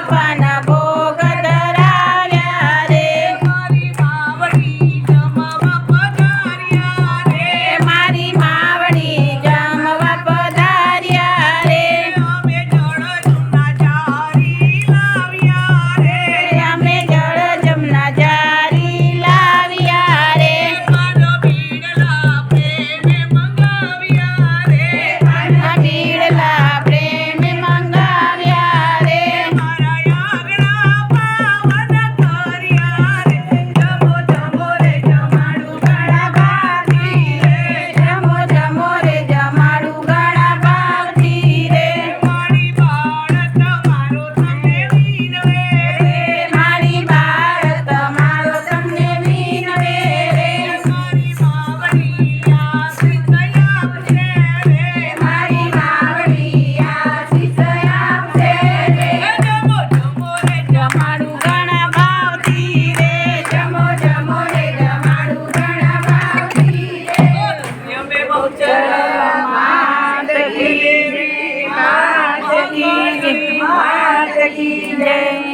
બાપાના ભોગ ધરાવ્યા રે મારી માવડી જમવા પધાર્યા રે મારી માવડી જમવા પધાર્યા રે અમે જળ જમના જારી લાવ્યા રે અમે જળ જમના જારી લાવ્યા રે મારા બીડલા પ્રેમે મંગાવ્યા રે આ બીડલા પ્રેમે મંગાવ્યા રે મારા આગળા પાવન કર્યા રે જમો જમો રે જમાડું ઘણા ભાગી રે જમો જમો રે જમાડું ઘણા ભાવથી રે મારી બાળ તમારો તમને વિનવે રે મારી બાળ તમારો તમને વિનવે રે મારી માવડી આશીષ આપશે રે મારી માવડી આશીષ આપશે રે જમો જમો રે જમાડું ઘણા ભાવથી રે જમો જમો રે જમાડું ઘણા ભાવથી રે અમે બહુ માત કી જય, માત કી જય, માત કી જય.